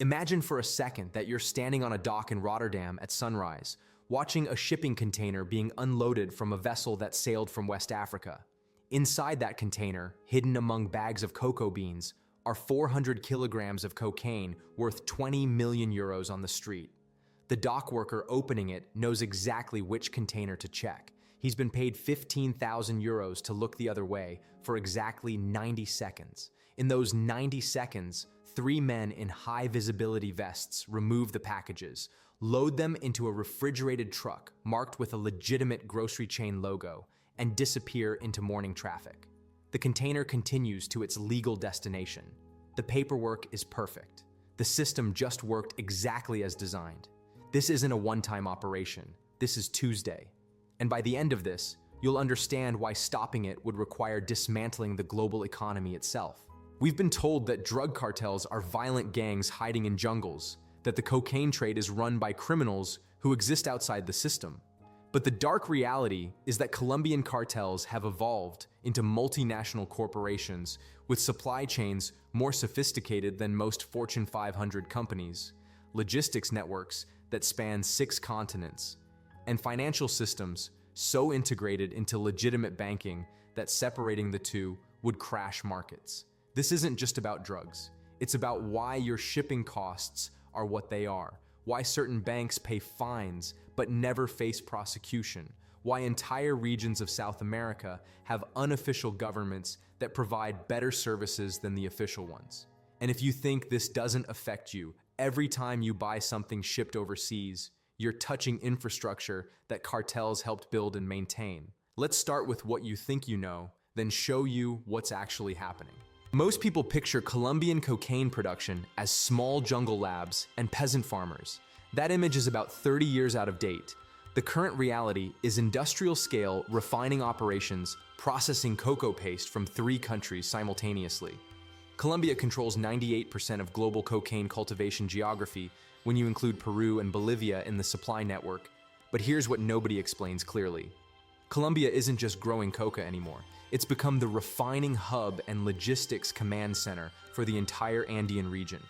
Imagine for a second that you're standing on a dock in Rotterdam at sunrise, watching a shipping container being unloaded from a vessel that sailed from West Africa. Inside that container, hidden among bags of cocoa beans, are 400 kilograms of cocaine worth 20 million euros on the street. The dock worker opening it knows exactly which container to check. He's been paid 15,000 euros to look the other way for exactly 90 seconds. In those 90 seconds, 3 men in high-visibility vests remove the packages, load them into a refrigerated truck marked with a legitimate grocery chain logo, and disappear into morning traffic. The container continues to its legal destination. The paperwork is perfect. The system just worked exactly as designed. This isn't a one-time operation. This is Tuesday. And by the end of this, you'll understand why stopping it would require dismantling the global economy itself. We've been told that drug cartels are violent gangs hiding in jungles, that the cocaine trade is run by criminals who exist outside the system. But the dark reality is that Colombian cartels have evolved into multinational corporations with supply chains more sophisticated than most Fortune 500 companies, logistics networks that span 6 continents, and financial systems so integrated into legitimate banking that separating the two would crash markets. This isn't just about drugs. It's about why your shipping costs are what they are, why certain banks pay fines but never face prosecution, why entire regions of South America have unofficial governments that provide better services than the official ones. And if you think this doesn't affect you, every time you buy something shipped overseas, you're touching infrastructure that cartels helped build and maintain. Let's start with what you think you know, then show you what's actually happening. Most people picture Colombian cocaine production as small jungle labs and peasant farmers. That image is about 30 years out of date. The current reality is industrial-scale refining operations processing cocoa paste from 3 countries simultaneously. Colombia controls 98% of global cocaine cultivation geography when you include Peru and Bolivia in the supply network. But here's what nobody explains clearly. Colombia isn't just growing coca anymore. It's become the refining hub and logistics command center for the entire Andean region.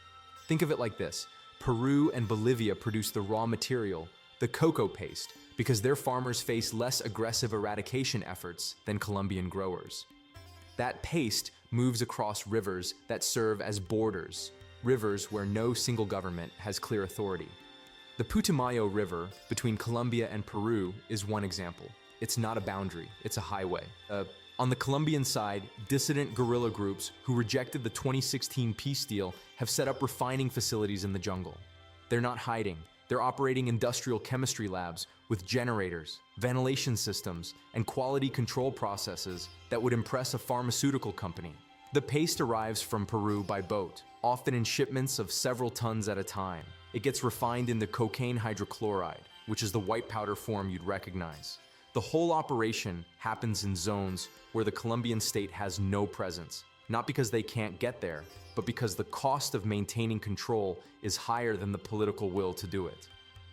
Think of it like this. Peru and Bolivia produce the raw material, the cocoa paste, because their farmers face less aggressive eradication efforts than Colombian growers. That paste moves across rivers that serve as borders, rivers where no single government has clear authority. The Putumayo River between Colombia and Peru is one example. It's not a boundary, it's a highway. On the Colombian side, dissident guerrilla groups who rejected the 2016 peace deal have set up refining facilities in the jungle. They're not hiding. They're operating industrial chemistry labs with generators, ventilation systems, and quality control processes that would impress a pharmaceutical company. The paste arrives from Peru by boat, often in shipments of several tons at a time. It gets refined into cocaine hydrochloride, which is the white powder form you'd recognize. The whole operation happens in zones where the Colombian state has no presence, not because they can't get there, but because the cost of maintaining control is higher than the political will to do it.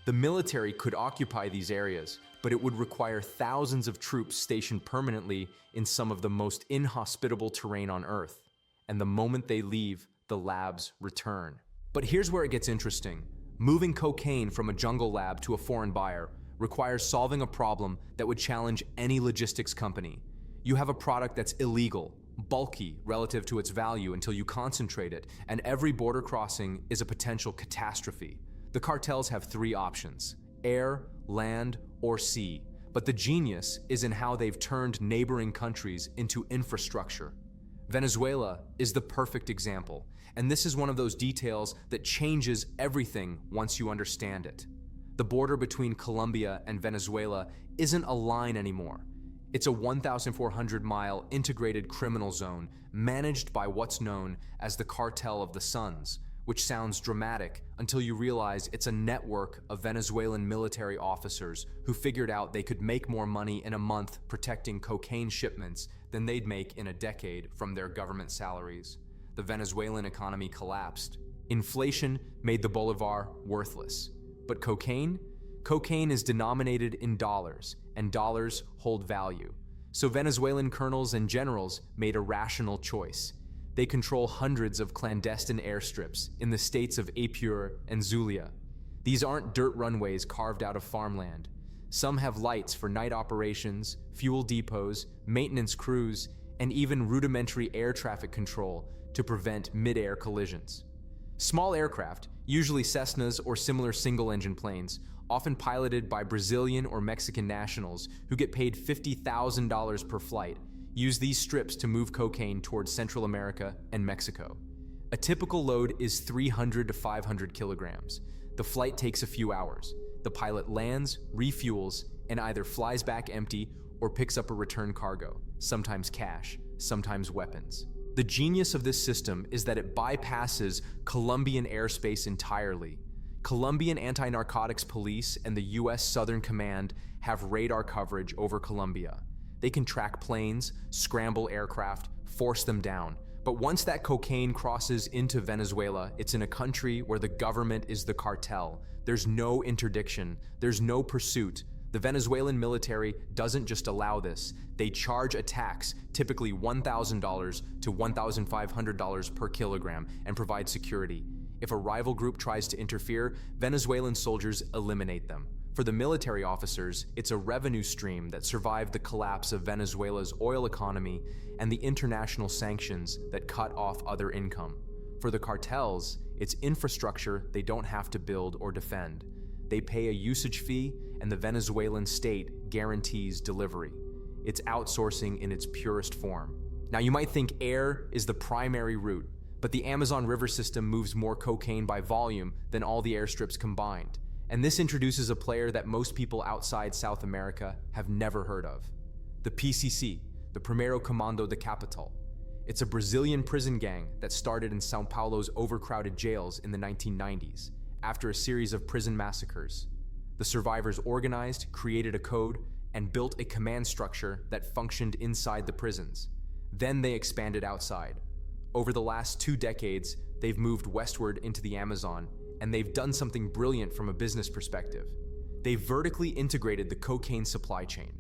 The military could occupy these areas, but it would require thousands of troops stationed permanently in some of the most inhospitable terrain on Earth. And the moment they leave, the labs return. But here's where it gets interesting. Moving cocaine from a jungle lab to a foreign buyer requires solving a problem that would challenge any logistics company. You have a product that's illegal, bulky relative to its value until you concentrate it, and every border crossing is a potential catastrophe. The cartels have 3 options: air, land, or sea. But the genius is in how they've turned neighboring countries into infrastructure. Venezuela is the perfect example, and this is one of those details that changes everything once you understand it. The border between Colombia and Venezuela isn't a line anymore. It's a 1,400-mile integrated criminal zone managed by what's known as the Cartel of the Suns, which sounds dramatic until you realize it's a network of Venezuelan military officers who figured out they could make more money in a month protecting cocaine shipments than they'd make in a decade from their government salaries. The Venezuelan economy collapsed. Inflation made the bolivar worthless. But cocaine? Cocaine is denominated in dollars, and dollars hold value. So Venezuelan colonels and generals made a rational choice. they control hundreds of clandestine airstrips in the states of Apure and Zulia. These aren't dirt runways carved out of farmland. Some have lights for night operations, fuel depots, maintenance crews, and even rudimentary air traffic control to prevent mid-air collisions. Small aircraft, usually Cessnas or similar single-engine planes, often piloted by Brazilian or Mexican nationals who get paid $50,000 per flight, use these strips to move cocaine towards Central America and Mexico. A typical load is 300 to 500 kilograms. The flight takes a few hours. The pilot lands, refuels, and either flies back empty or picks up a return cargo, sometimes cash, sometimes weapons. The genius of this system is that it bypasses Colombian airspace entirely. Colombian anti-narcotics police and the US Southern Command have radar coverage over Colombia. They can track planes, scramble aircraft, force them down. But once that cocaine crosses into Venezuela, it's in a country where the government is the cartel. There's no interdiction, there's no pursuit. The Venezuelan military doesn't just allow this. They charge a tax, typically $1,000 to $1,500 per kilogram, and provide security. If a rival group tries to interfere, Venezuelan soldiers eliminate them. For the military officers, it's a revenue stream that survived the collapse of Venezuela's oil economy and the international sanctions that cut off other income. For the cartels, it's infrastructure they don't have to build or defend. They pay a usage fee, and the Venezuelan state guarantees delivery. It's outsourcing in its purest form. Now, you might think air is the primary route, but the Amazon River system moves more cocaine by volume than all the airstrips combined. And this introduces a player that most people outside South America have never heard of. The PCC, the Primeiro Comando de Capital. It's a Brazilian prison gang that started in São Paulo's overcrowded jails in the 1990s, after a series of prison massacres. The survivors organized, created a code, and built a command structure that functioned inside the prisons. Then they expanded outside. Over the last 2 decades, they've moved westward into the Amazon, and they've done something brilliant from a business perspective. They've vertically integrated the cocaine supply chain.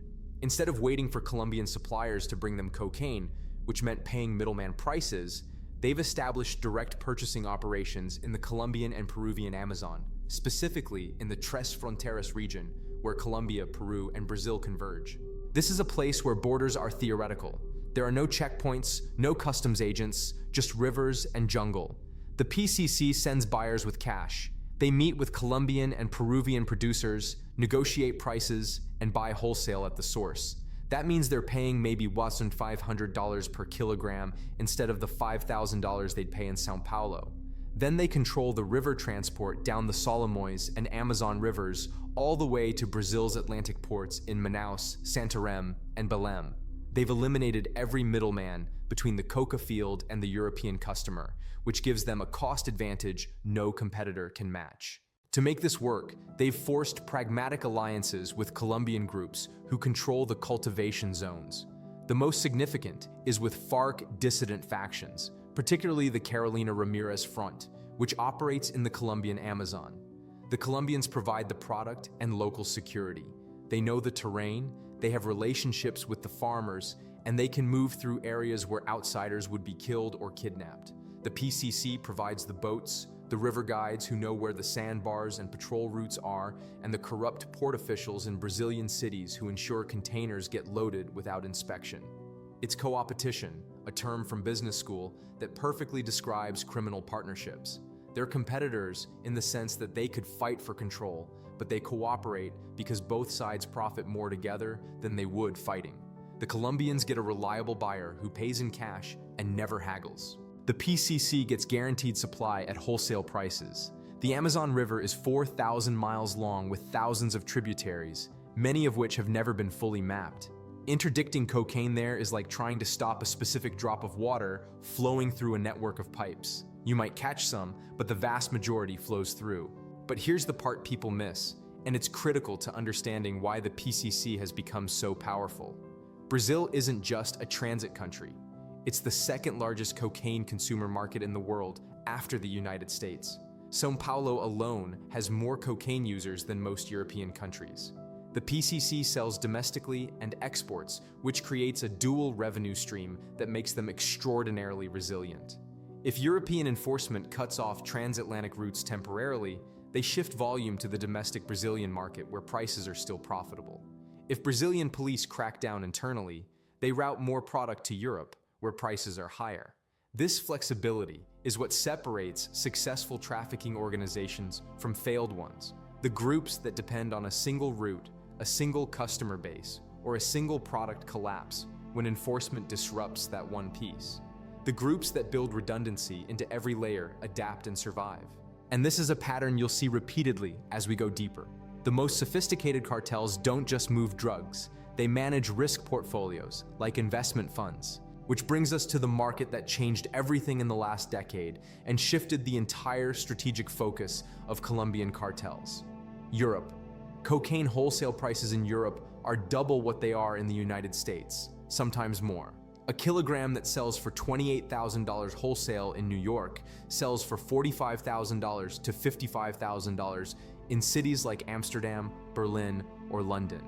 Instead of waiting for Colombian suppliers to bring them cocaine, which meant paying middleman prices, they've established direct purchasing operations in the Colombian and Peruvian Amazon, specifically in the Tres Fronteras region, where Colombia, Peru, and Brazil converge. This is a place where borders are theoretical. There are no checkpoints, no customs agents, just rivers and jungle. The PCC sends buyers with cash. They meet with Colombian and Peruvian producers, negotiate prices, and buy wholesale at the source. That means they're paying maybe $1,500 per kilogram instead of the $5,000 they'd pay in São Paulo. Then they control the river transport down the Solimões and Amazon rivers all the way to Brazil's Atlantic ports in Manaus, Santarém, and Belém. They've eliminated every middleman between the coca field and the European customer, which gives them a cost advantage no competitor can match. To make this work, they've forced pragmatic alliances with Colombian groups who control the cultivation zones. The most significant is with FARC dissident factions, particularly the Carolina Ramirez Front, which operates in the Colombian Amazon. The Colombians provide the product and local security. They know the terrain, they have relationships with the farmers, and they can move through areas where outsiders would be killed or kidnapped. The PCC provides the boats, the river guides who know where the sandbars and patrol routes are, and the corrupt port officials in Brazilian cities who ensure containers get loaded without inspection. It's co-opetition, a term from business school that perfectly describes criminal partnerships. They're competitors in the sense that they could fight for control, but they cooperate because both sides profit more together than they would fighting. The Colombians get a reliable buyer who pays in cash and never haggles. The PCC gets guaranteed supply at wholesale prices. The Amazon River is 4,000 miles long with thousands of tributaries, many of which have never been fully mapped. Interdicting cocaine there is like trying to stop a specific drop of water flowing through a network of pipes. You might catch some, but the vast majority flows through. But here's the part people miss, and it's critical to understanding why the PCC has become so powerful. Brazil isn't just a transit country. It's the second largest cocaine consumer market in the world after the United States. São Paulo alone has more cocaine users than most European countries. The PCC sells domestically and exports, which creates a dual revenue stream that makes them extraordinarily resilient. If European enforcement cuts off transatlantic routes temporarily, they shift volume to the domestic Brazilian market where prices are still profitable. If Brazilian police crack down internally, they route more product to Europe, where prices are higher. This flexibility is what separates successful trafficking organizations from failed ones. The groups that depend on a single route, a single customer base, or a single product collapse when enforcement disrupts that one piece. The groups that build redundancy into every layer adapt and survive. And this is a pattern you'll see repeatedly as we go deeper. The most sophisticated cartels don't just move drugs, they manage risk portfolios, like investment funds. Which brings us to the market that changed everything in the last decade and shifted the entire strategic focus of Colombian cartels. Europe. Cocaine wholesale prices in Europe are double what they are in the United States, sometimes more. A kilogram that sells for $28,000 wholesale in New York sells for $45,000 to $55,000 in cities like Amsterdam, Berlin, or London.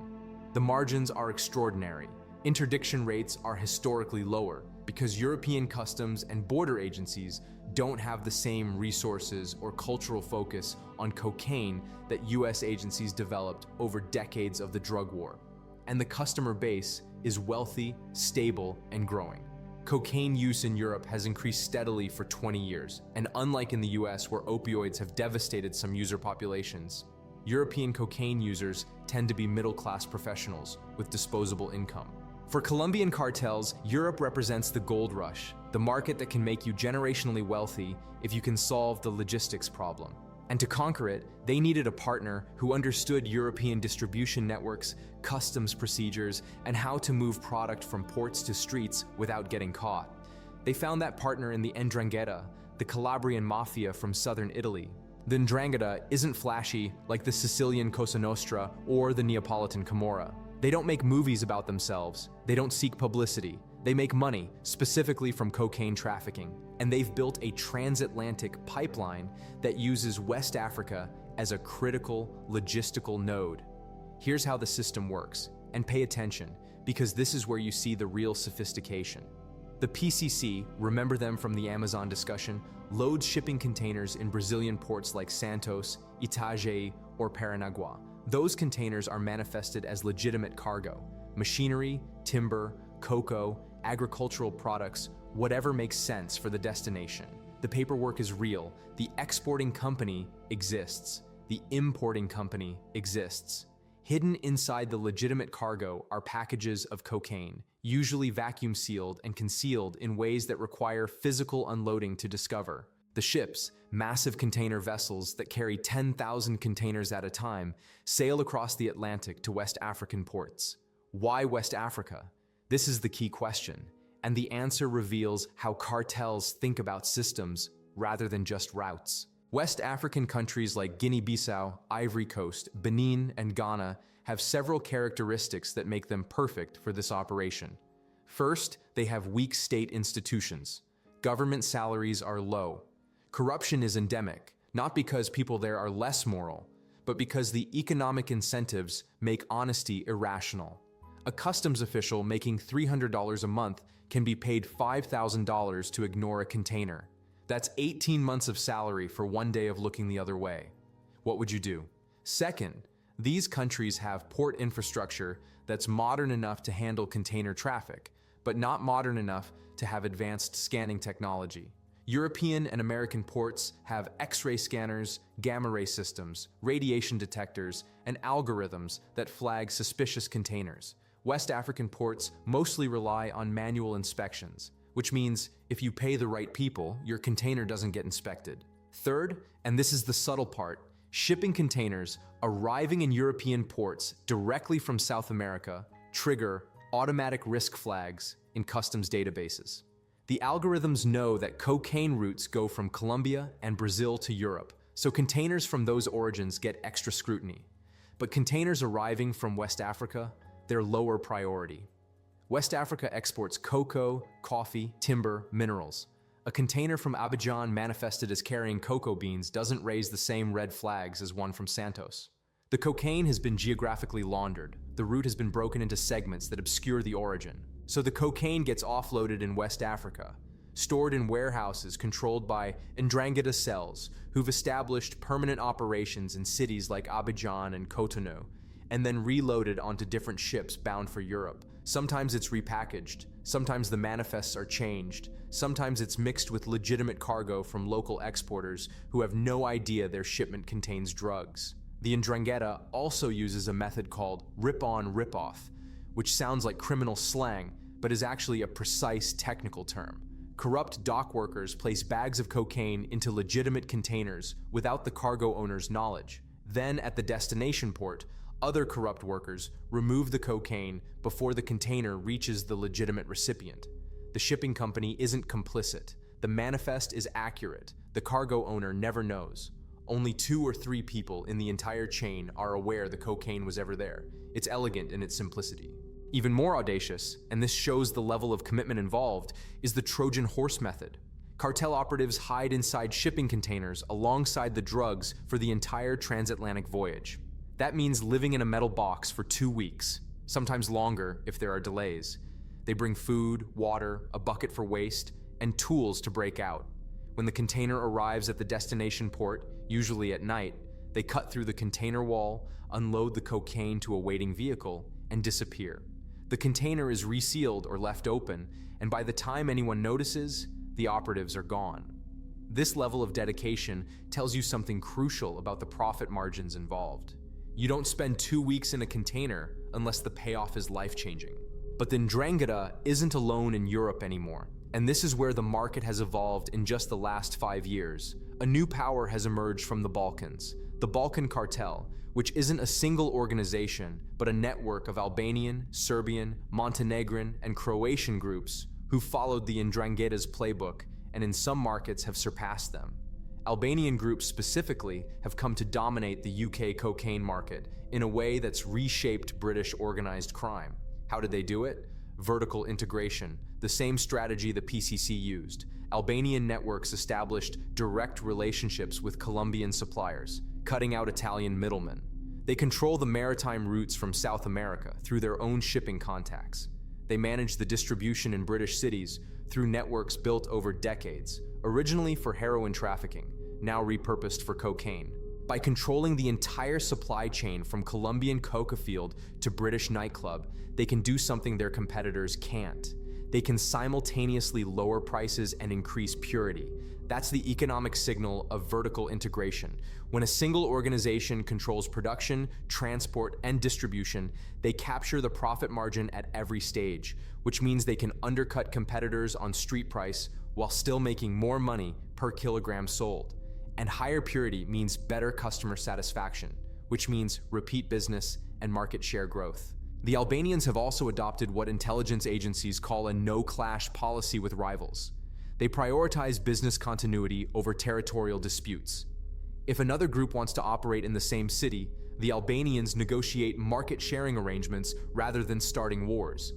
The margins are extraordinary. Interdiction rates are historically lower because European customs and border agencies don't have the same resources or cultural focus on cocaine that US agencies developed over decades of the drug war. And the customer base is wealthy, stable, and growing. Cocaine use in Europe has increased steadily for 20 years, and unlike in the US where opioids have devastated some user populations, European cocaine users tend to be middle-class professionals with disposable income. For Colombian cartels, Europe represents the gold rush, the market that can make you generationally wealthy if you can solve the logistics problem. And to conquer it, they needed a partner who understood European distribution networks, customs procedures, and how to move product from ports to streets without getting caught. They found that partner in the Ndrangheta, the Calabrian mafia from southern Italy. The Ndrangheta isn't flashy like the Sicilian Cosa Nostra or the Neapolitan Camorra. They don't make movies about themselves. They don't seek publicity. They make money, specifically from cocaine trafficking. And they've built a transatlantic pipeline that uses West Africa as a critical logistical node. Here's how the system works. And pay attention, because this is where you see the real sophistication. The PCC, remember them from the Amazon discussion, loads shipping containers in Brazilian ports like Santos, Itajaí, or Paranagua. Those containers are manifested as legitimate cargo: machinery, timber, cocoa, agricultural products, whatever makes sense for the destination. The paperwork is real. The exporting company exists. The importing company exists. Hidden inside the legitimate cargo are packages of cocaine, usually vacuum sealed and concealed in ways that require physical unloading to discover. The ships, massive container vessels that carry 10,000 containers at a time, sail across the Atlantic to West African ports. Why West Africa? This is the key question, and the answer reveals how cartels think about systems rather than just routes. West African countries like Guinea-Bissau, Ivory Coast, Benin, and Ghana have several characteristics that make them perfect for this operation. First, they have weak state institutions. Government salaries are low. Corruption is endemic, not because people there are less moral, but because the economic incentives make honesty irrational. A customs official making $300 a month can be paid $5,000 to ignore a container. That's 18 months of salary for one day of looking the other way. What would you do? Second, these countries have port infrastructure that's modern enough to handle container traffic, but not modern enough to have advanced scanning technology. European and American ports have X-ray scanners, gamma-ray systems, radiation detectors, and algorithms that flag suspicious containers. West African ports mostly rely on manual inspections, which means if you pay the right people, your container doesn't get inspected. Third, and this is the subtle part, shipping containers arriving in European ports directly from South America trigger automatic risk flags in customs databases. The algorithms know that cocaine routes go from Colombia and Brazil to Europe, so containers from those origins get extra scrutiny. But containers arriving from West Africa, they're lower priority. West Africa exports cocoa, coffee, timber, minerals. A container from Abidjan manifested as carrying cocoa beans doesn't raise the same red flags as one from Santos. The cocaine has been geographically laundered. The route has been broken into segments that obscure the origin. So the cocaine gets offloaded in West Africa, stored in warehouses controlled by Ndrangheta cells who've established permanent operations in cities like Abidjan and Cotonou, and then reloaded onto different ships bound for Europe. Sometimes it's repackaged, sometimes the manifests are changed, sometimes it's mixed with legitimate cargo from local exporters who have no idea their shipment contains drugs. The Ndrangheta also uses a method called rip-on, rip-off, which sounds like criminal slang, but is actually a precise technical term. Corrupt dock workers place bags of cocaine into legitimate containers without the cargo owner's knowledge. Then, at the destination port, other corrupt workers remove the cocaine before the container reaches the legitimate recipient. The shipping company isn't complicit. The manifest is accurate. The cargo owner never knows. Only 2 or 3 people in the entire chain are aware the cocaine was ever there. It's elegant in its simplicity. Even more audacious, and this shows the level of commitment involved, is the Trojan horse method. Cartel operatives hide inside shipping containers alongside the drugs for the entire transatlantic voyage. That means living in a metal box for 2 weeks, sometimes longer if there are delays. They bring food, water, a bucket for waste, and tools to break out. When the container arrives at the destination port, usually at night, they cut through the container wall, unload the cocaine to a waiting vehicle, and disappear. The container is resealed or left open, and by the time anyone notices, the operatives are gone. This level of dedication tells you something crucial about the profit margins involved. You don't spend 2 weeks in a container unless the payoff is life-changing. But the Ndrangheta isn't alone in Europe anymore, and this is where the market has evolved in just the last 5 years. A new power has emerged from the Balkans, the Balkan Cartel, which isn't a single organization, but a network of Albanian, Serbian, Montenegrin, and Croatian groups who followed the Ndrangheta's playbook and in some markets have surpassed them. Albanian groups specifically have come to dominate the UK cocaine market in a way that's reshaped British organized crime. How did they do it? Vertical integration, the same strategy the PCC used. Albanian networks established direct relationships with Colombian suppliers, cutting out Italian middlemen. They control the maritime routes from South America through their own shipping contacts. They manage the distribution in British cities through networks built over decades, originally for heroin trafficking, now repurposed for cocaine. By controlling the entire supply chain from Colombian coca field to British nightclub, they can do something their competitors can't. They can simultaneously lower prices and increase purity. That's the economic signal of vertical integration. When a single organization controls production, transport, and distribution, they capture the profit margin at every stage, which means they can undercut competitors on street price while still making more money per kilogram sold. And higher purity means better customer satisfaction, which means repeat business and market share growth. The Albanians have also adopted what intelligence agencies call a no-clash policy with rivals. They prioritize business continuity over territorial disputes. If another group wants to operate in the same city, the Albanians negotiate market-sharing arrangements rather than starting wars.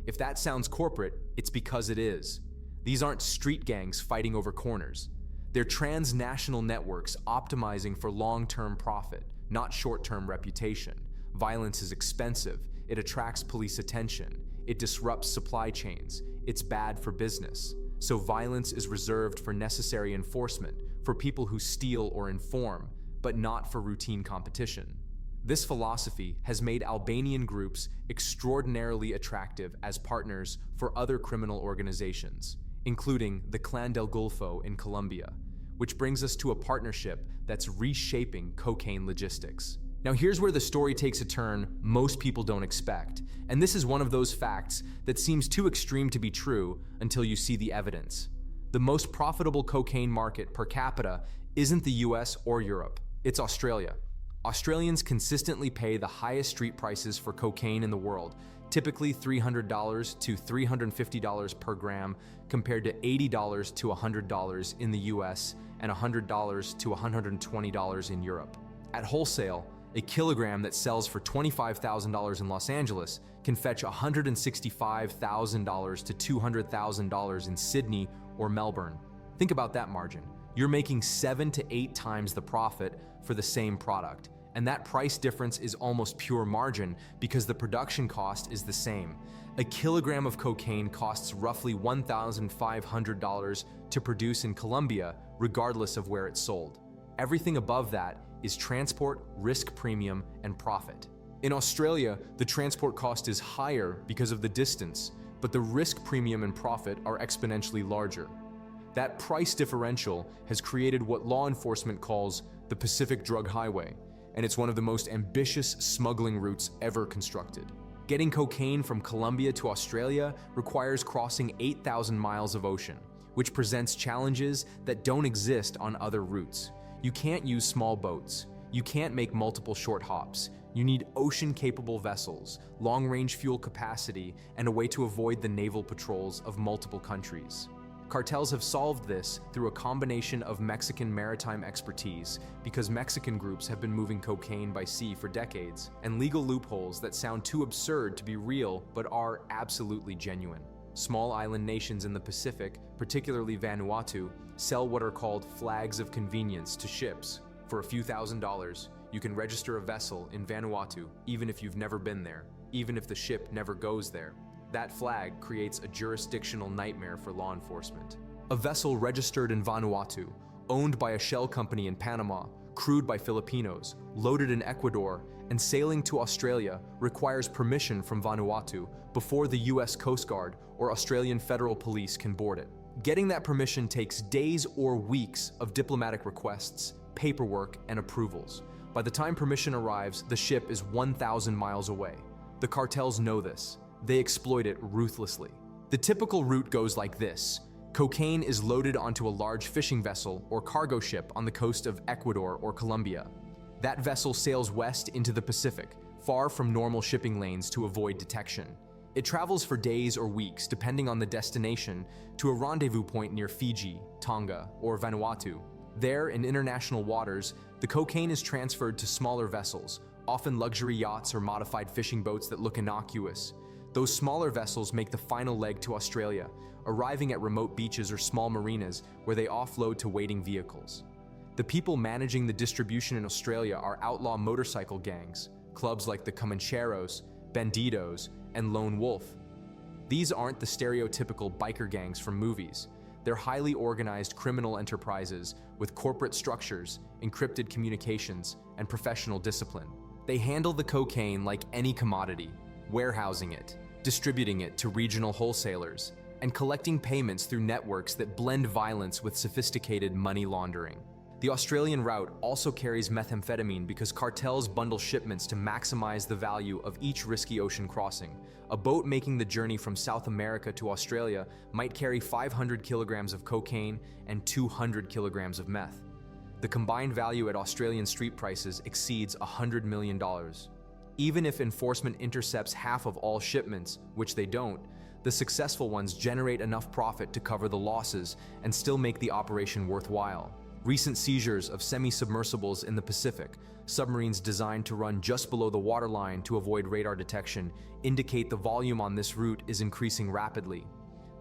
If that sounds corporate, it's because it is. These aren't street gangs fighting over corners. They're transnational networks optimizing for long-term profit, not short-term reputation. Violence is expensive. It attracts police attention. It disrupts supply chains. It's bad for business. So violence is reserved for necessary enforcement, for people who steal or inform, but not for routine competition. This philosophy has made Albanian groups extraordinarily attractive as partners for other criminal organizations, including the Clan del Golfo in Colombia, which brings us to a partnership that's reshaping cocaine logistics. Now here's where the story takes a turn most people don't expect, and this is one of those facts that seems too extreme to be true until you see the evidence. The most profitable cocaine market per capita isn't the US or Europe, it's Australia. Australians consistently pay the highest street prices for cocaine in the world, typically $300 to $350 per gram compared to $80 to $100 in the US and $100 to $120 in Europe. At wholesale, a kilogram that sells for $25,000 in Los Angeles can fetch $165,000 to $200,000 in Sydney or Melbourne. Think about that margin. You're making 7 to 8 times the profit for the same product, And that price difference is almost pure margin because the production cost is the same. A kilogram of cocaine costs roughly $1,500 to produce in Colombia, regardless of where it's sold. Everything above that is transport, risk premium, and profit. In Australia, the transport cost is higher because of the distance, but the risk premium and profit are exponentially larger. That price differential has created what law enforcement calls the Pacific Drug Highway, and it's one of the most ambitious smuggling routes ever constructed. Getting cocaine from Colombia to Australia requires crossing 8,000 miles of ocean, which presents challenges that don't exist on other routes. You can't use small boats. You can't make multiple short hops. You need ocean-capable vessels, long-range fuel capacity, and a way to avoid the naval patrols of multiple countries. Cartels have solved this through a combination of Mexican maritime expertise, because Mexican groups have been moving cocaine by sea for decades, and legal loopholes that sound too absurd to be real but are absolutely genuine. Small island nations in the Pacific, particularly Vanuatu, sell what are called flags of convenience to ships. For a few $1,000s, you can register a vessel in Vanuatu even if you've never been there, even if the ship never goes there. That flag creates a jurisdictional nightmare for law enforcement. A vessel registered in Vanuatu, owned by a shell company in Panama, crewed by Filipinos, loaded in Ecuador, and sailing to Australia requires permission from Vanuatu before the US Coast Guard or Australian Federal Police can board it. Getting that permission takes days or weeks of diplomatic requests, paperwork, and approvals. By the time permission arrives, the ship is 1,000 miles away. The cartels know this. They exploit it ruthlessly. The typical route goes like this. Cocaine is loaded onto a large fishing vessel or cargo ship on the coast of Ecuador or Colombia. That vessel sails west into the Pacific, far from normal shipping lanes to avoid detection. It travels for days or weeks, depending on the destination, to a rendezvous point near Fiji, Tonga, or Vanuatu. There, in international waters, the cocaine is transferred to smaller vessels, often luxury yachts or modified fishing boats that look innocuous. Those smaller vessels make the final leg to Australia, arriving at remote beaches or small marinas where they offload to waiting vehicles. The people managing the distribution in Australia are outlaw motorcycle gangs, clubs like the Comancheros, Bandidos, and Lone Wolf. These aren't the stereotypical biker gangs from movies. They're highly organized criminal enterprises with corporate structures, encrypted communications, and professional discipline. They handle the cocaine like any commodity, warehousing it, distributing it to regional wholesalers, and collecting payments through networks that blend violence with sophisticated money laundering. The Australian route also carries methamphetamine because cartels bundle shipments to maximize the value of each risky ocean crossing. A boat making the journey from South America to Australia might carry 500 kilograms of cocaine and 200 kilograms of meth. The combined value at Australian street prices exceeds $100 million. Even if enforcement intercepts half of all shipments, which they don't, the successful ones generate enough profit to cover the losses and still make the operation worthwhile. Recent seizures of semi-submersibles in the Pacific, submarines designed to run just below the waterline to avoid radar detection, indicate the volume on this route is increasing rapidly.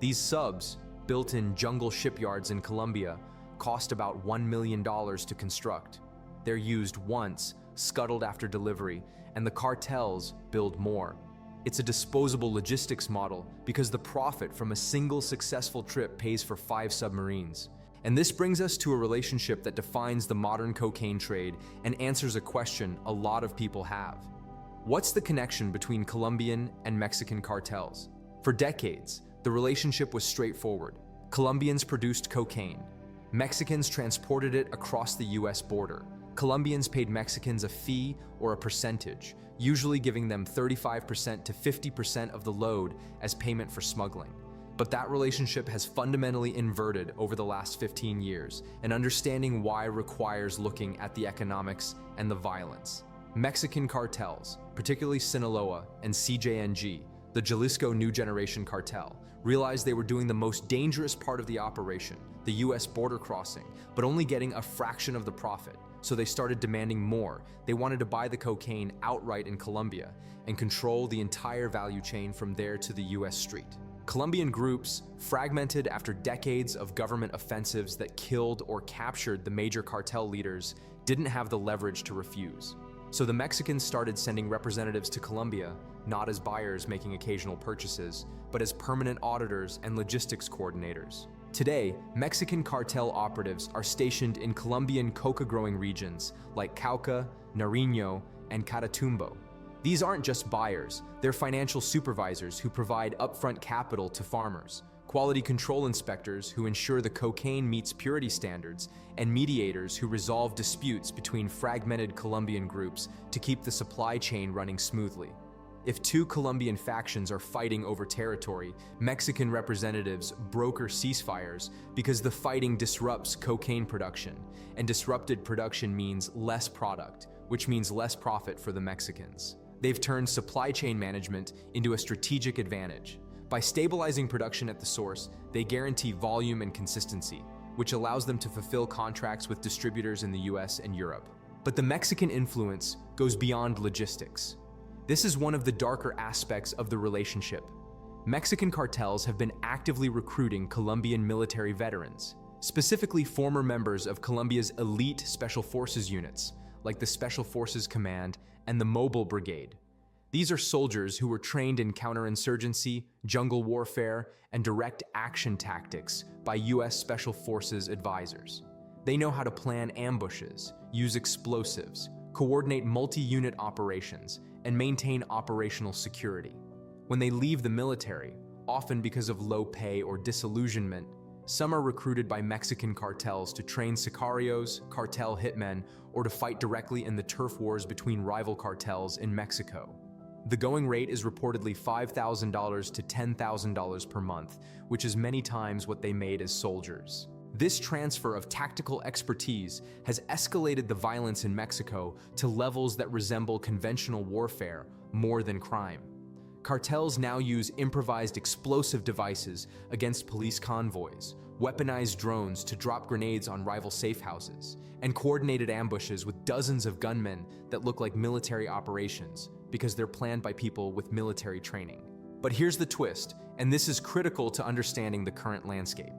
These subs, built in jungle shipyards in Colombia, cost about $1 million to construct. They're used once, scuttled after delivery, and the cartels build more. It's a disposable logistics model because the profit from a single successful trip pays for 5 submarines. And this brings us to a relationship that defines the modern cocaine trade and answers a question a lot of people have. What's the connection between Colombian and Mexican cartels? For decades, the relationship was straightforward. Colombians produced cocaine. Mexicans transported it across the US border. Colombians paid Mexicans a fee or a percentage, usually giving them 35% to 50% of the load as payment for smuggling. But that relationship has fundamentally inverted over the last 15 years, and understanding why requires looking at the economics and the violence. Mexican cartels, particularly Sinaloa and CJNG, the Jalisco New Generation Cartel, realized they were doing the most dangerous part of the operation, the US border crossing, but only getting a fraction of the profit. So they started demanding more. They wanted to buy the cocaine outright in Colombia and control the entire value chain from there to the US street. Colombian groups, fragmented after decades of government offensives that killed or captured the major cartel leaders, didn't have the leverage to refuse. So the Mexicans started sending representatives to Colombia, not as buyers making occasional purchases, but as permanent auditors and logistics coordinators. Today, Mexican cartel operatives are stationed in Colombian coca-growing regions like Cauca, Nariño, and Catatumbo. These aren't just buyers, they're financial supervisors who provide upfront capital to farmers, quality control inspectors who ensure the cocaine meets purity standards, and mediators who resolve disputes between fragmented Colombian groups to keep the supply chain running smoothly. If two Colombian factions are fighting over territory, Mexican representatives broker ceasefires because the fighting disrupts cocaine production, and disrupted production means less product, which means less profit for the Mexicans. They've turned supply chain management into a strategic advantage. By stabilizing production at the source, they guarantee volume and consistency, which allows them to fulfill contracts with distributors in the US and Europe. But the Mexican influence goes beyond logistics. This is one of the darker aspects of the relationship. Mexican cartels have been actively recruiting Colombian military veterans, specifically former members of Colombia's elite special forces units, like the Special Forces Command and the Mobile Brigade. These are soldiers who were trained in counterinsurgency, jungle warfare, and direct action tactics by US Special Forces advisors. They know how to plan ambushes, use explosives, coordinate multi-unit operations, and maintain operational security. When they leave the military, often because of low pay or disillusionment, some are recruited by Mexican cartels to train sicarios, cartel hitmen, or to fight directly in the turf wars between rival cartels in Mexico. The going rate is reportedly $5,000 to $10,000 per month, which is many times what they made as soldiers. This transfer of tactical expertise has escalated the violence in Mexico to levels that resemble conventional warfare more than crime. Cartels now use improvised explosive devices against police convoys, weaponized drones to drop grenades on rival safe houses, and coordinated ambushes with dozens of gunmen that look like military operations because they're planned by people with military training. But here's the twist, and this is critical to understanding the current landscape.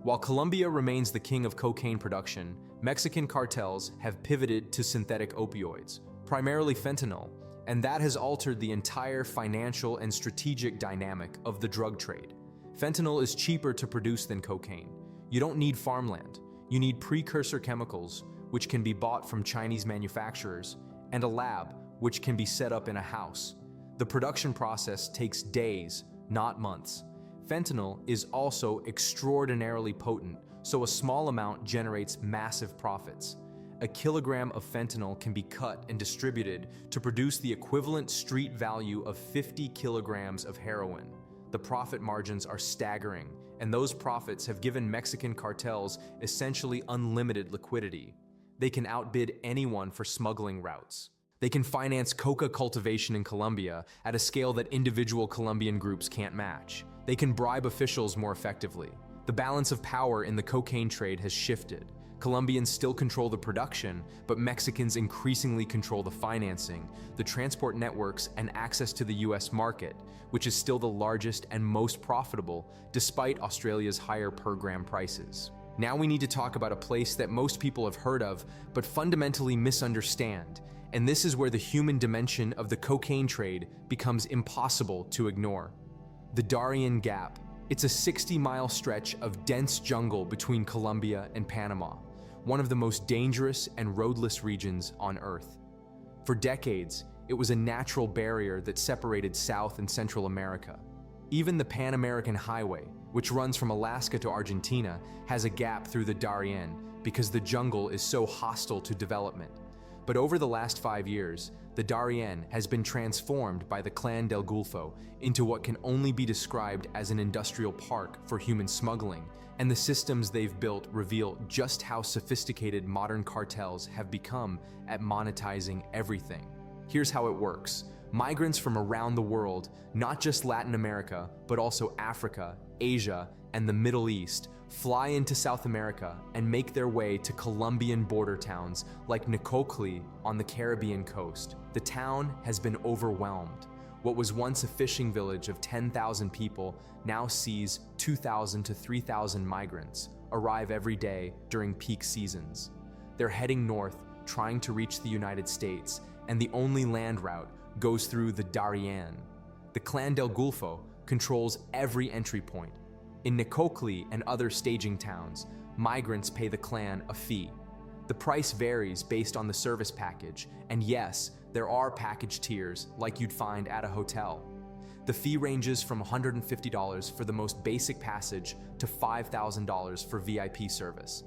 While Colombia remains the king of cocaine production, Mexican cartels have pivoted to synthetic opioids, primarily fentanyl, and that has altered the entire financial and strategic dynamic of the drug trade. Fentanyl is cheaper to produce than cocaine. You don't need farmland. You need precursor chemicals, which can be bought from Chinese manufacturers, and a lab, which can be set up in a house. The production process takes days, not months. Fentanyl is also extraordinarily potent, so a small amount generates massive profits. A kilogram of fentanyl can be cut and distributed to produce the equivalent street value of 50 kilograms of heroin. The profit margins are staggering, and those profits have given Mexican cartels essentially unlimited liquidity. They can outbid anyone for smuggling routes. They can finance coca cultivation in Colombia at a scale that individual Colombian groups can't match. They can bribe officials more effectively. The balance of power in the cocaine trade has shifted. Colombians still control the production, but Mexicans increasingly control the financing, the transport networks, and access to the US market, which is still the largest and most profitable, despite Australia's higher per-gram prices. Now we need to talk about a place that most people have heard of, but fundamentally misunderstand, and this is where the human dimension of the cocaine trade becomes impossible to ignore. The Darien Gap. It's a 60-mile stretch of dense jungle between Colombia and Panama, one of the most dangerous and roadless regions on Earth. For decades, it was a natural barrier that separated South and Central America. Even the Pan American Highway, which runs from Alaska to Argentina, has a gap through the Darien because the jungle is so hostile to development. But over the last 5 years, the Darien has been transformed by the Clan del Golfo into what can only be described as an industrial park for human smuggling, and the systems they've built reveal just how sophisticated modern cartels have become at monetizing everything. Here's how it works. Migrants from around the world, not just Latin America, but also Africa, Asia, and the Middle East, fly into South America and make their way to Colombian border towns like Nicoclí on the Caribbean coast. The town has been overwhelmed. What was once a fishing village of 10,000 people now sees 2,000 to 3,000 migrants arrive every day during peak seasons. They're heading north, trying to reach the United States, and the only land route goes through the Darien. The Clan del Golfo controls every entry point. In Nicocli and other staging towns, migrants pay the clan a fee. The price varies based on the service package, and yes, there are package tiers like you'd find at a hotel. The fee ranges from $150 for the most basic passage to $5,000 for VIP service.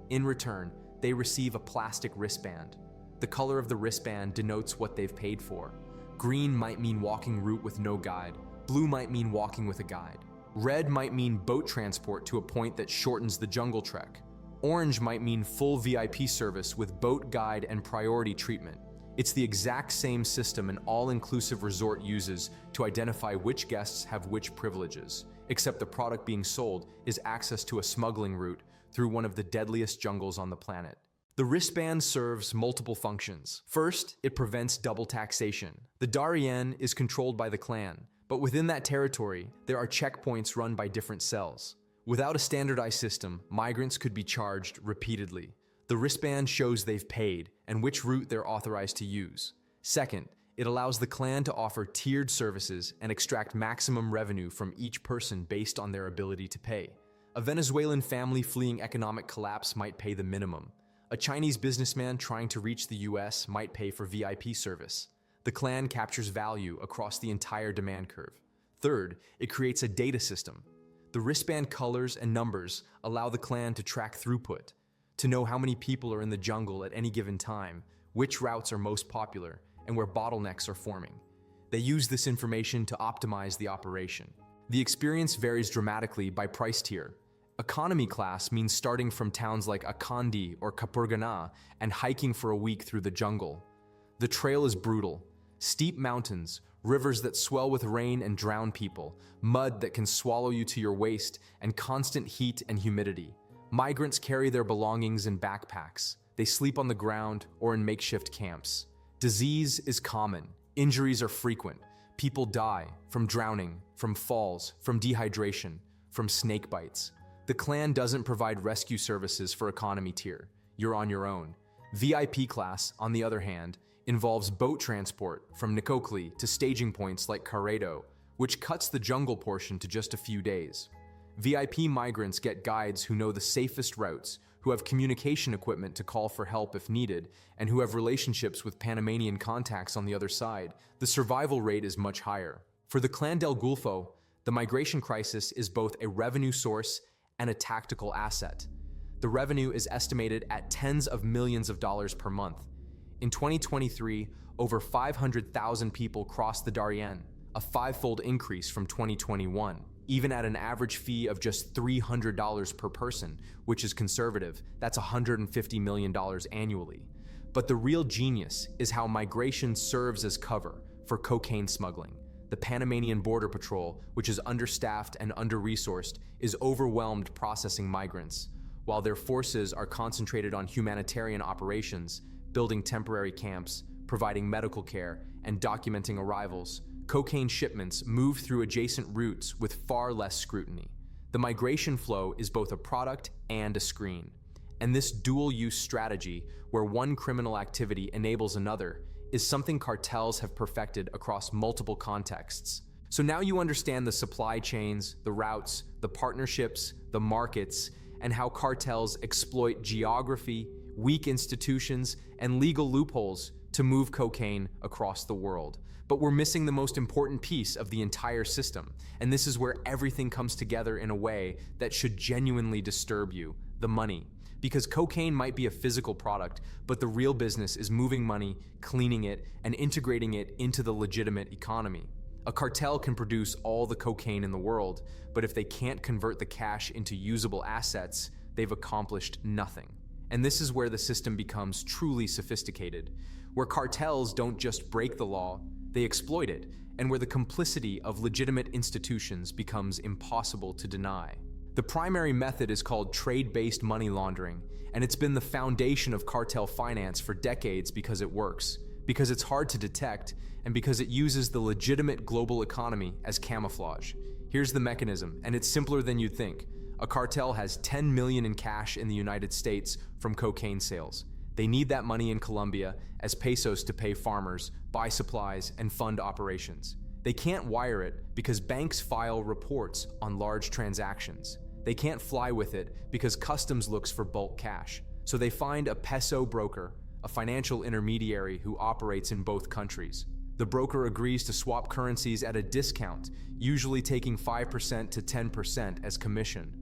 In return, they receive a plastic wristband. The color of the wristband denotes what they've paid for. Green might mean walking route with no guide. Blue might mean walking with a guide. Red might mean boat transport to a point that shortens the jungle trek. Orange might mean full VIP service with boat guide and priority treatment. It's the exact same system an all-inclusive resort uses to identify which guests have which privileges, except the product being sold is access to a smuggling route through one of the deadliest jungles on the planet. The wristband serves multiple functions. First, it prevents double taxation. The Darien is controlled by the clan, but within that territory, there are checkpoints run by different cells. Without a standardized system, migrants could be charged repeatedly. The wristband shows they've paid and which route they're authorized to use. Second, it allows the clan to offer tiered services and extract maximum revenue from each person based on their ability to pay. A Venezuelan family fleeing economic collapse might pay the minimum. A Chinese businessman trying to reach the US might pay for VIP service. The clan captures value across the entire demand curve. Third, it creates a data system. The wristband colors and numbers allow the clan to track throughput, to know how many people are in the jungle at any given time, which routes are most popular, and where bottlenecks are forming. They use this information to optimize the operation. The experience varies dramatically by price tier. Economy class means starting from towns like Akandi or Kapurgana and hiking for a week through the jungle. The trail is brutal. Steep mountains, rivers that swell with rain and drown people, mud that can swallow you to your waist, and constant heat and humidity. Migrants carry their belongings in backpacks. They sleep on the ground or in makeshift camps. Disease is common. Injuries are frequent. People die from drowning, from falls, from dehydration, from snake bites. The clan doesn't provide rescue services for economy tier. You're on your own. VIP class, on the other hand, involves boat transport from Nicocli to staging points like Carredo, which cuts the jungle portion to just a few days. VIP migrants get guides who know the safest routes, who have communication equipment to call for help if needed, and who have relationships with Panamanian contacts on the other side. The survival rate is much higher. For the Clan del Golfo, the migration crisis is both a revenue source and a tactical asset. The revenue is estimated at tens of millions of dollars per month. In 2023, over 500,000 people crossed the Darien, a five-fold increase from 2021. Even at an average fee of just $300 per person, which is conservative, that's $150 million annually. But the real genius is how migration serves as cover for cocaine smuggling. The Panamanian Border Patrol, which is understaffed and under-resourced, is overwhelmed processing migrants. While their forces are concentrated on humanitarian operations, building temporary camps, providing medical care, and documenting arrivals, cocaine shipments move through adjacent routes with far less scrutiny. The migration flow is both a product and a screen. And this dual-use strategy, where one criminal activity enables another, is something cartels have perfected across multiple contexts. So now you understand the supply chains, the routes, the partnerships, the markets, and how cartels exploit geography, weak institutions, and legal loopholes to move cocaine across the world. But we're missing the most important piece of the entire system, and this is where everything comes together in a way that should genuinely disturb you: the money. Because cocaine might be a physical product, but the real business is moving money, cleaning it, and integrating it into the legitimate economy. A cartel can produce all the cocaine in the world, but if they can't convert the cash into usable assets, they've accomplished nothing. And this is where the system becomes truly sophisticated, where cartels don't just break the law, they exploit it, and where the complicity of legitimate institutions becomes impossible to deny. The primary method is called trade-based money laundering, and it's been the foundation of cartel finance for decades because it works, because it's hard to detect, and because it uses the legitimate global economy as camouflage. Here's the mechanism, and it's simpler than you'd think. A cartel has $10 million in cash in the United States from cocaine sales. They need that money in Colombia as pesos to pay farmers, buy supplies, and fund operations. They can't wire it because banks file reports on large transactions. They can't fly with it because customs looks for bulk cash. So they find a peso broker, a financial intermediary who operates in both countries. The broker agrees to swap currencies at a discount, usually taking 5% to 10% as commission.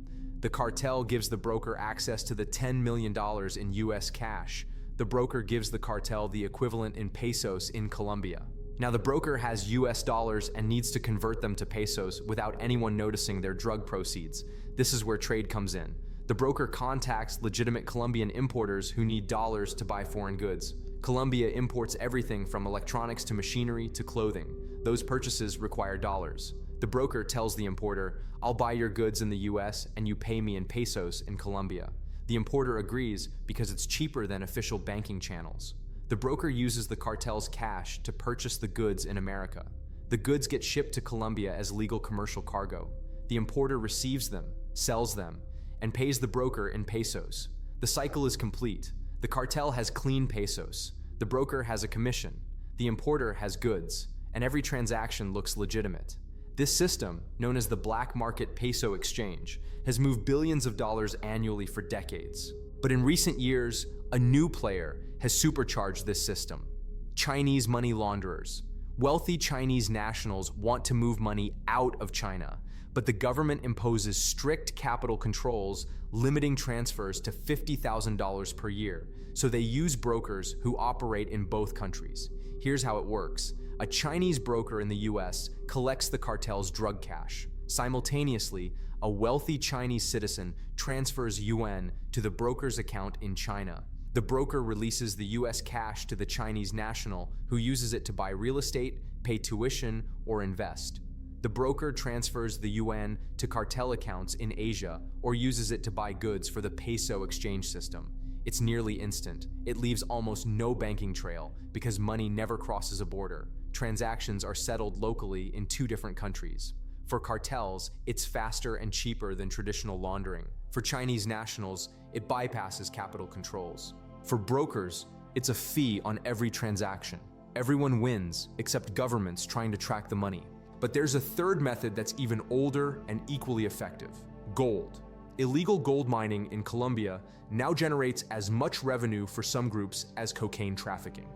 The cartel gives the broker access to the $10 million in US cash. The broker gives the cartel the equivalent in pesos in Colombia. Now, the broker has US dollars and needs to convert them to pesos without anyone noticing their drug proceeds. This is where trade comes in. The broker contacts legitimate Colombian importers who need dollars to buy foreign goods. Colombia imports everything from electronics to machinery to clothing. Those purchases require dollars. The broker tells the importer, "I'll buy your goods in the US and you pay me in pesos in Colombia." The importer agrees because it's cheaper than official banking channels. The broker uses the cartel's cash to purchase the goods in America. The goods get shipped to Colombia as legal commercial cargo. The importer receives them, sells them, and pays the broker in pesos. The cycle is complete. The cartel has clean pesos. The broker has a commission. The importer has goods, and every transaction looks legitimate. This system, known as the black market peso exchange, has moved billions of dollars annually for decades. But in recent years, a new player has supercharged this system: Chinese money launderers. Wealthy Chinese nationals want to move money out of China, but the government imposes strict capital controls, limiting transfers to $50,000 per year, so they use brokers who operate in both countries. Here's how it works. A Chinese broker in the US collects the cartel's drug cash. Simultaneously, a wealthy Chinese citizen transfers yuan to the broker's account in China. The broker releases the US cash to the Chinese national, who uses it to buy real estate, pay tuition, or invest. The broker transfers the yuan to cartel accounts in Asia or uses it to buy goods for the peso exchange system. It's nearly instant. It leaves almost no banking trail because money never crosses a border. Transactions are settled locally in two different countries. For cartels, it's faster and cheaper than traditional laundering. For Chinese nationals, it bypasses capital controls. For brokers, it's a fee on every transaction. Everyone wins, except governments trying to track the money. But there's a third method that's even older and equally effective: gold. Illegal gold mining in Colombia now generates as much revenue for some groups as cocaine trafficking.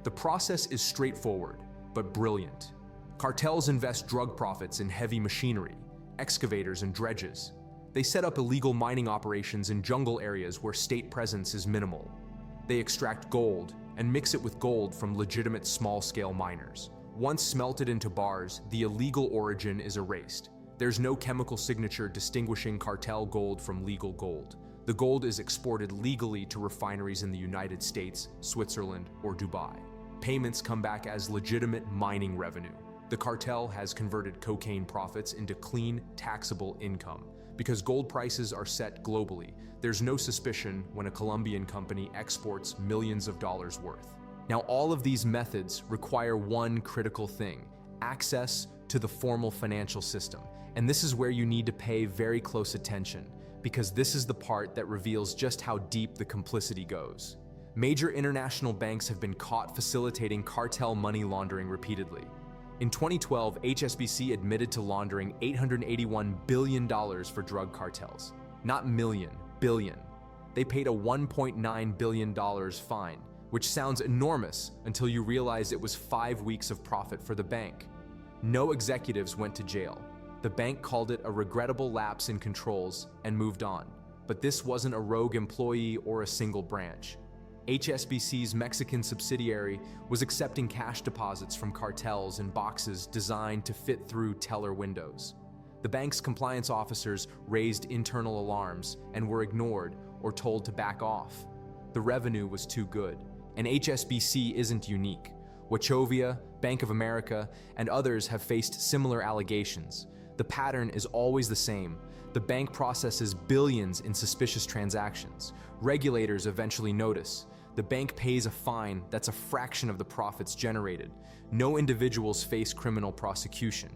The process is straightforward, but brilliant. Cartels invest drug profits in heavy machinery, excavators, and dredges. They set up illegal mining operations in jungle areas where state presence is minimal. They extract gold and mix it with gold from legitimate small-scale miners. Once smelted into bars, the illegal origin is erased. There's no chemical signature distinguishing cartel gold from legal gold. The gold is exported legally to refineries in the United States, Switzerland, or Dubai. Payments come back as legitimate mining revenue. The cartel has converted cocaine profits into clean, taxable income. Because gold prices are set globally, there's no suspicion when a Colombian company exports millions of dollars worth. Now, all of these methods require one critical thing: access to the formal financial system. And this is where you need to pay very close attention, because this is the part that reveals just how deep the complicity goes. Major international banks have been caught facilitating cartel money laundering repeatedly. In 2012, HSBC admitted to laundering $881 billion for drug cartels. Not million, billion. They paid a $1.9 billion fine, which sounds enormous until you realize it was 5 weeks of profit for the bank. No executives went to jail. The bank called it a regrettable lapse in controls and moved on. But this wasn't a rogue employee or a single branch. HSBC's Mexican subsidiary was accepting cash deposits from cartels in boxes designed to fit through teller windows. The bank's compliance officers raised internal alarms and were ignored or told to back off. The revenue was too good, and HSBC isn't unique. Wachovia, Bank of America, and others have faced similar allegations. The pattern is always the same. The bank processes billions in suspicious transactions. Regulators eventually notice. The bank pays a fine that's a fraction of the profits generated. No individuals face criminal prosecution.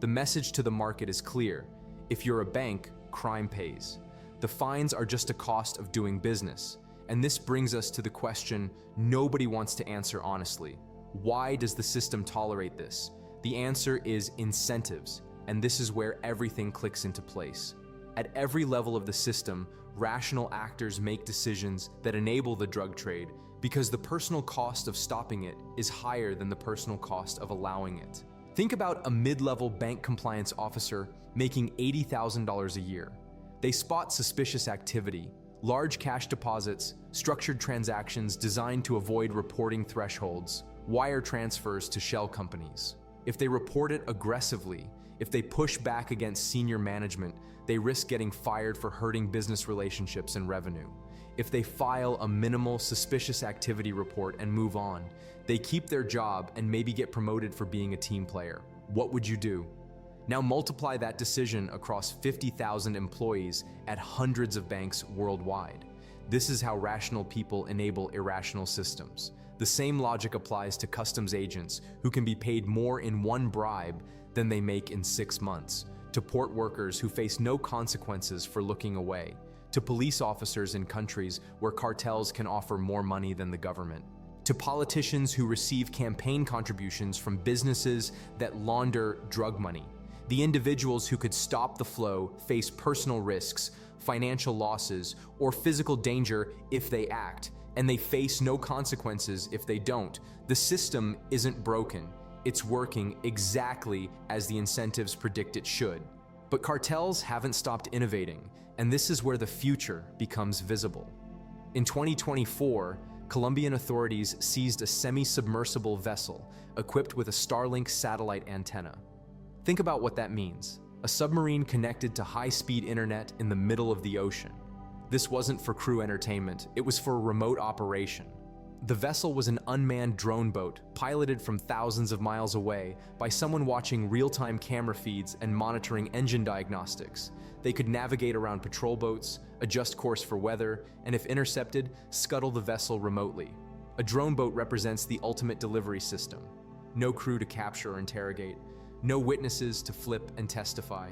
The message to the market is clear: if you're a bank, crime pays. The fines are just a cost of doing business. And this brings us to the question nobody wants to answer honestly. Why does the system tolerate this? The answer is incentives, and this is where everything clicks into place. At every level of the system, rational actors make decisions that enable the drug trade because the personal cost of stopping it is higher than the personal cost of allowing it. Think about a mid-level bank compliance officer making $80,000 a year. They spot suspicious activity, large cash deposits, structured transactions designed to avoid reporting thresholds, wire transfers to shell companies. If they report it aggressively, if they push back against senior management, they risk getting fired for hurting business relationships and revenue. If they file a minimal suspicious activity report and move on, they keep their job and maybe get promoted for being a team player. What would you do? Now multiply that decision across 50,000 employees at hundreds of banks worldwide. This is how rational people enable irrational systems. The same logic applies to customs agents who can be paid more in one bribe than they make in 6 months, to port workers who face no consequences for looking away, to police officers in countries where cartels can offer more money than the government, to politicians who receive campaign contributions from businesses that launder drug money. The individuals who could stop the flow face personal risks, financial losses, or physical danger if they act, and they face no consequences if they don't. The system isn't broken. It's working exactly as the incentives predict it should. But cartels haven't stopped innovating, and this is where the future becomes visible. In 2024, Colombian authorities seized a semi-submersible vessel equipped with a Starlink satellite antenna. Think about what that means. A submarine connected to high-speed internet in the middle of the ocean. This wasn't for crew entertainment, it was for a remote operation. The vessel was an unmanned drone boat piloted from thousands of miles away by someone watching real-time camera feeds and monitoring engine diagnostics. They could navigate around patrol boats, adjust course for weather, and if intercepted, scuttle the vessel remotely. A drone boat represents the ultimate delivery system. No crew to capture or interrogate, no witnesses to flip and testify.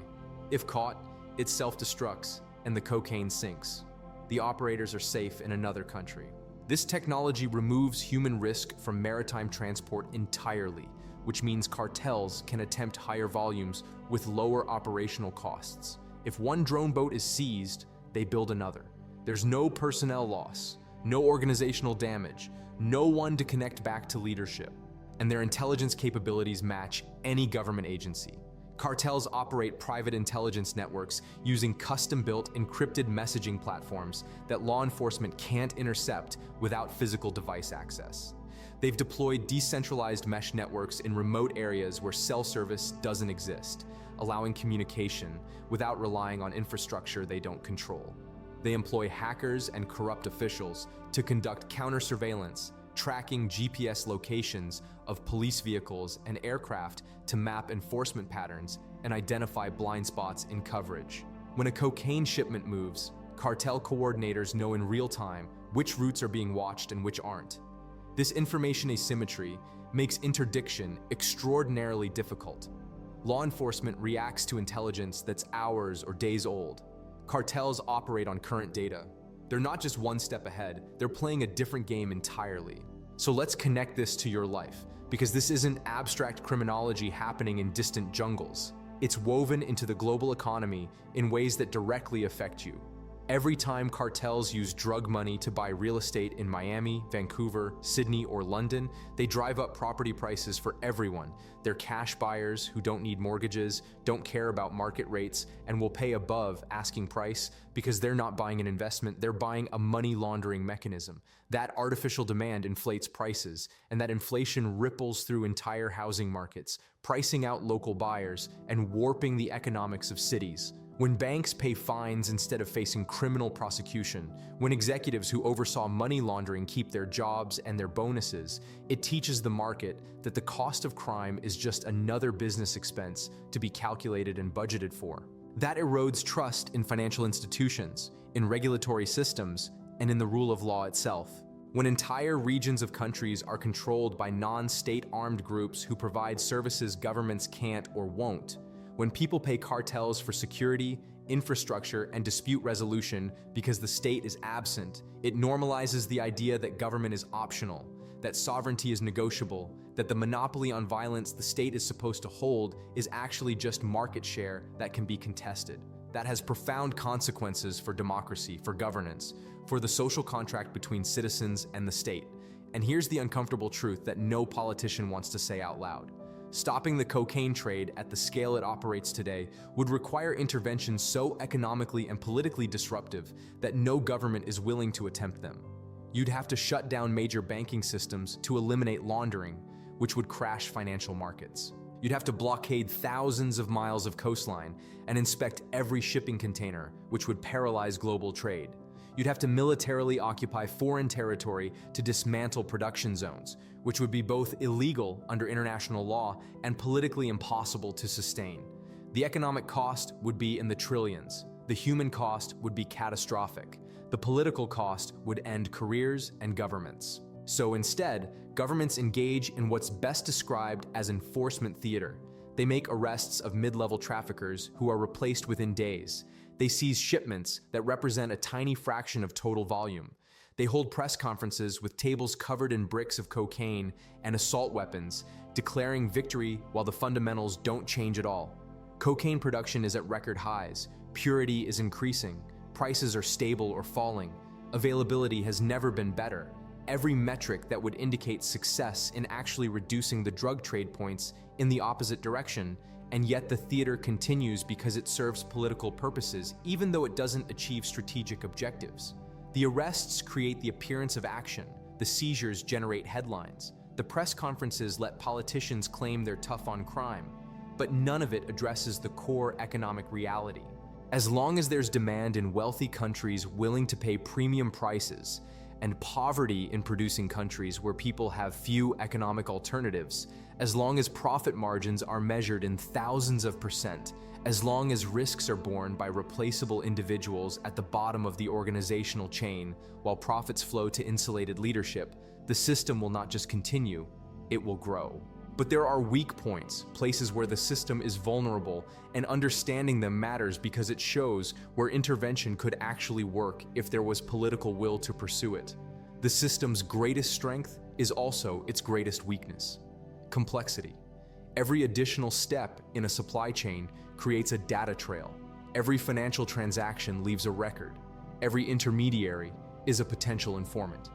If caught, it self-destructs and the cocaine sinks. The operators are safe in another country. This technology removes human risk from maritime transport entirely, which means cartels can attempt higher volumes with lower operational costs. If one drone boat is seized, they build another. There's no personnel loss, no organizational damage, no one to connect back to leadership, and their intelligence capabilities match any government agency. Cartels operate private intelligence networks using custom-built encrypted messaging platforms that law enforcement can't intercept without physical device access. They've deployed decentralized mesh networks in remote areas where cell service doesn't exist, allowing communication without relying on infrastructure they don't control. They employ hackers and corrupt officials to conduct counter-surveillance, tracking GPS locations of police vehicles and aircraft to map enforcement patterns and identify blind spots in coverage. When a cocaine shipment moves, cartel coordinators know in real time which routes are being watched and which aren't. This information asymmetry makes interdiction extraordinarily difficult. Law enforcement reacts to intelligence that's hours or days old. Cartels operate on current data. They're not just one step ahead, they're playing a different game entirely. So let's connect this to your life, because this isn't abstract criminology happening in distant jungles. It's woven into the global economy in ways that directly affect you. Every time cartels use drug money to buy real estate in Miami, Vancouver, Sydney, or London, they drive up property prices for everyone. They're cash buyers who don't need mortgages, don't care about market rates, and will pay above asking price because they're not buying an investment, they're buying a money laundering mechanism. That artificial demand inflates prices, and that inflation ripples through entire housing markets, pricing out local buyers and warping the economics of cities. When banks pay fines instead of facing criminal prosecution, when executives who oversaw money laundering keep their jobs and their bonuses, it teaches the market that the cost of crime is just another business expense to be calculated and budgeted for. That erodes trust in financial institutions, in regulatory systems, and in the rule of law itself. When entire regions of countries are controlled by non-state armed groups who provide services governments can't or won't, when people pay cartels for security, infrastructure, and dispute resolution because the state is absent. It normalizes the idea that government is optional, that sovereignty is negotiable, that the monopoly on violence the state is supposed to hold is actually just market share that can be contested. That has profound consequences for democracy, for governance, for the social contract between citizens and the state. And here's the uncomfortable truth that no politician wants to say out loud. Stopping the cocaine trade at the scale it operates today would require intervention so economically and politically disruptive that no government is willing to attempt them. You'd have to shut down major banking systems to eliminate laundering, which would crash financial markets. You'd have to blockade thousands of miles of coastline and inspect every shipping container, which would paralyze global trade. You'd have to militarily occupy foreign territory to dismantle production zones, which would be both illegal under international law and politically impossible to sustain. The economic cost would be in the trillions. The human cost would be catastrophic. The political cost would end careers and governments. So instead, governments engage in what's best described as enforcement theater. They make arrests of mid-level traffickers who are replaced within days. They seize shipments that represent a tiny fraction of total volume. They hold press conferences with tables covered in bricks of cocaine and assault weapons, declaring victory while the fundamentals don't change at all. Cocaine production is at record highs. Purity is increasing. Prices are stable or falling. Availability has never been better. Every metric that would indicate success in actually reducing the drug trade points in the opposite direction, and yet the theater continues because it serves political purposes, even though it doesn't achieve strategic objectives. The arrests create the appearance of action. The seizures generate headlines. The press conferences let politicians claim they're tough on crime, but none of it addresses the core economic reality. As long as there's demand in wealthy countries willing to pay premium prices, and poverty in producing countries where people have few economic alternatives, as long as profit margins are measured in thousands of percent, as long as risks are borne by replaceable individuals at the bottom of the organizational chain, while profits flow to insulated leadership, the system will not just continue, it will grow. But there are weak points, places where the system is vulnerable, and understanding them matters because it shows where intervention could actually work if there was political will to pursue it. The system's greatest strength is also its greatest weakness: complexity. Every additional step in a supply chain creates a data trail. Every financial transaction leaves a record. Every intermediary is a potential informant.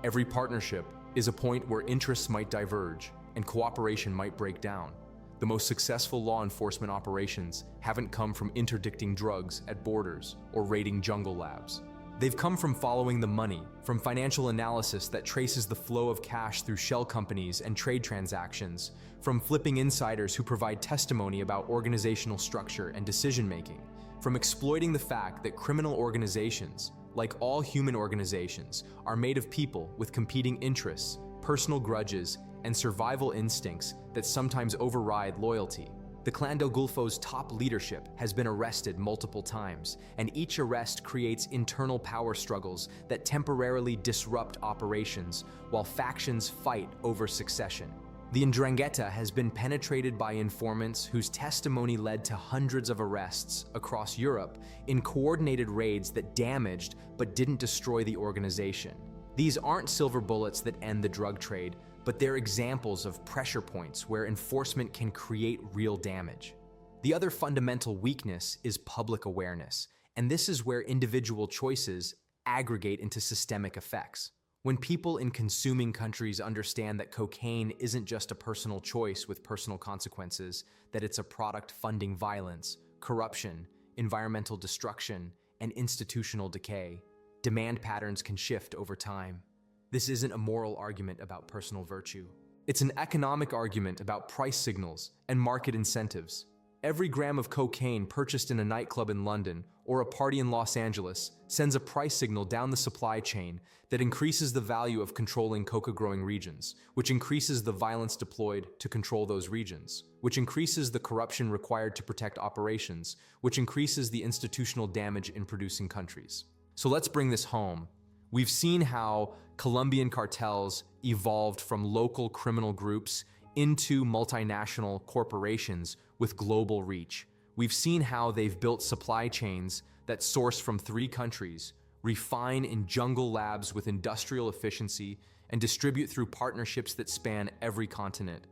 Every partnership is a point where interests might diverge and cooperation might break down. The most successful law enforcement operations haven't come from interdicting drugs at borders or raiding jungle labs. They've come from following the money, from financial analysis that traces the flow of cash through shell companies and trade transactions, from flipping insiders who provide testimony about organizational structure and decision-making, from exploiting the fact that criminal organizations, like all human organizations, are made of people with competing interests, personal grudges, and survival instincts that sometimes override loyalty. The Clan del Golfo's top leadership has been arrested multiple times, and each arrest creates internal power struggles that temporarily disrupt operations while factions fight over succession. The Ndrangheta has been penetrated by informants whose testimony led to hundreds of arrests across Europe in coordinated raids that damaged but didn't destroy the organization. These aren't silver bullets that end the drug trade, but they're examples of pressure points where enforcement can create real damage. The other fundamental weakness is public awareness, and this is where individual choices aggregate into systemic effects. When people in consuming countries understand that cocaine isn't just a personal choice with personal consequences, that it's a product funding violence, corruption, environmental destruction, and institutional decay, demand patterns can shift over time. This isn't a moral argument about personal virtue. It's an economic argument about price signals and market incentives. Every gram of cocaine purchased in a nightclub in London or a party in Los Angeles sends a price signal down the supply chain that increases the value of controlling coca-growing regions, which increases the violence deployed to control those regions, which increases the corruption required to protect operations, which increases the institutional damage in producing countries. So let's bring this home. We've seen how Colombian cartels evolved from local criminal groups into multinational corporations with global reach. We've seen how they've built supply chains that source from 3 countries, refine in jungle labs with industrial efficiency, and distribute through partnerships that span every continent.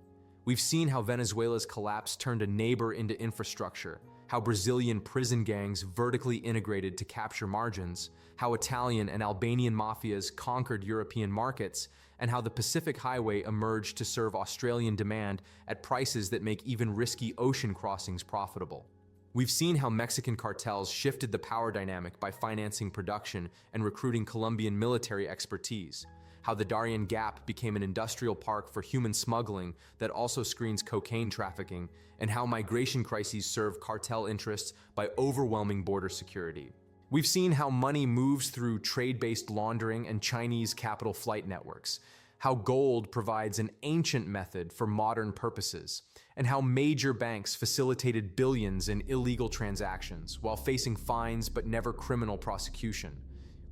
We've seen how Venezuela's collapse turned a neighbor into infrastructure, how Brazilian prison gangs vertically integrated to capture margins, how Italian and Albanian mafias conquered European markets, and how the Pacific Highway emerged to serve Australian demand at prices that make even risky ocean crossings profitable. We've seen how Mexican cartels shifted the power dynamic by financing production and recruiting Colombian military expertise, how the Darien Gap became an industrial park for human smuggling that also screens cocaine trafficking, and how migration crises serve cartel interests by overwhelming border security. We've seen how money moves through trade-based laundering and Chinese capital flight networks, how gold provides an ancient method for modern purposes, and how major banks facilitated billions in illegal transactions while facing fines but never criminal prosecution.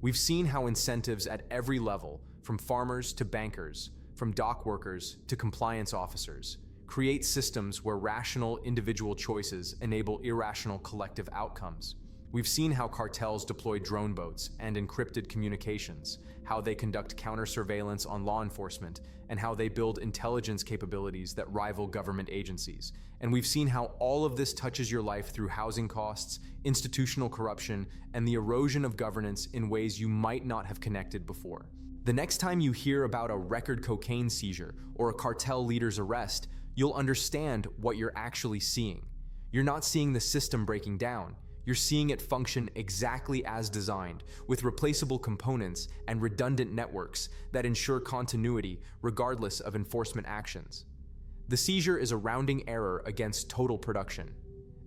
We've seen how incentives at every level, from farmers to bankers, from dock workers to compliance officers, create systems where rational individual choices enable irrational collective outcomes. We've seen how cartels deploy drone boats and encrypted communications, how they conduct counter-surveillance on law enforcement, and how they build intelligence capabilities that rival government agencies. And we've seen how all of this touches your life through housing costs, institutional corruption, and the erosion of governance in ways you might not have connected before. The next time you hear about a record cocaine seizure or a cartel leader's arrest, you'll understand what you're actually seeing. You're not seeing the system breaking down. You're seeing it function exactly as designed, with replaceable components and redundant networks that ensure continuity regardless of enforcement actions. The seizure is a rounding error against total production.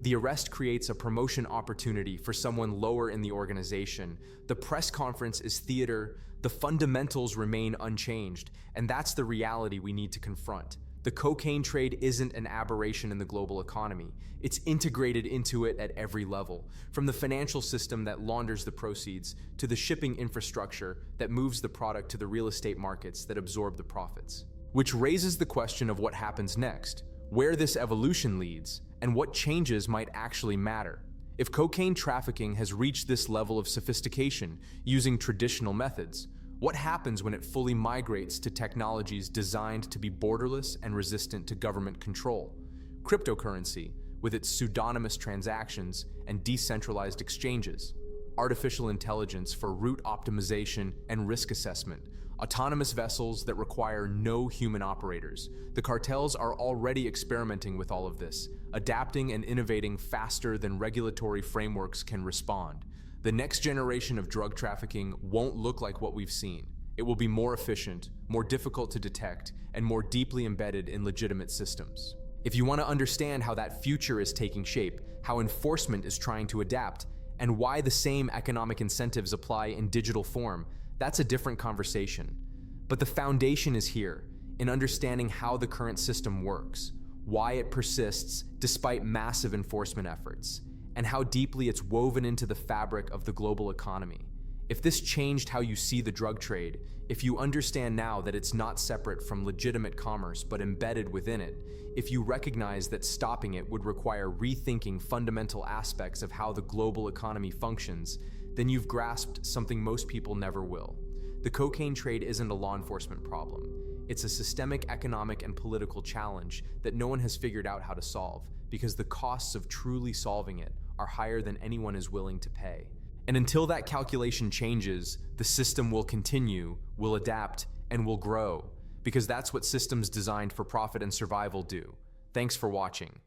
The arrest creates a promotion opportunity for someone lower in the organization. The press conference is theater. The fundamentals remain unchanged, and that's the reality we need to confront. The cocaine trade isn't an aberration in the global economy. It's integrated into it at every level, from the financial system that launders the proceeds to the shipping infrastructure that moves the product to the real estate markets that absorb the profits. Which raises the question of what happens next, where this evolution leads, and what changes might actually matter. If cocaine trafficking has reached this level of sophistication using traditional methods, what happens when it fully migrates to technologies designed to be borderless and resistant to government control? Cryptocurrency, with its pseudonymous transactions and decentralized exchanges, artificial intelligence for route optimization and risk assessment, autonomous vessels that require no human operators. The cartels are already experimenting with all of this, adapting and innovating faster than regulatory frameworks can respond. The next generation of drug trafficking won't look like what we've seen. It will be more efficient, more difficult to detect, and more deeply embedded in legitimate systems. If you want to understand how that future is taking shape, how enforcement is trying to adapt, and why the same economic incentives apply in digital form, that's a different conversation. But the foundation is here, in understanding how the current system works, why it persists despite massive enforcement efforts, and how deeply it's woven into the fabric of the global economy. If this changed how you see the drug trade, if you understand now that it's not separate from legitimate commerce but embedded within it, if you recognize that stopping it would require rethinking fundamental aspects of how the global economy functions, then you've grasped something most people never will. The cocaine trade isn't a law enforcement problem. It's a systemic economic and political challenge that no one has figured out how to solve, because the costs of truly solving it are higher than anyone is willing to pay. And until that calculation changes, the system will continue, will adapt, and will grow, because that's what systems designed for profit and survival do. Thanks for watching.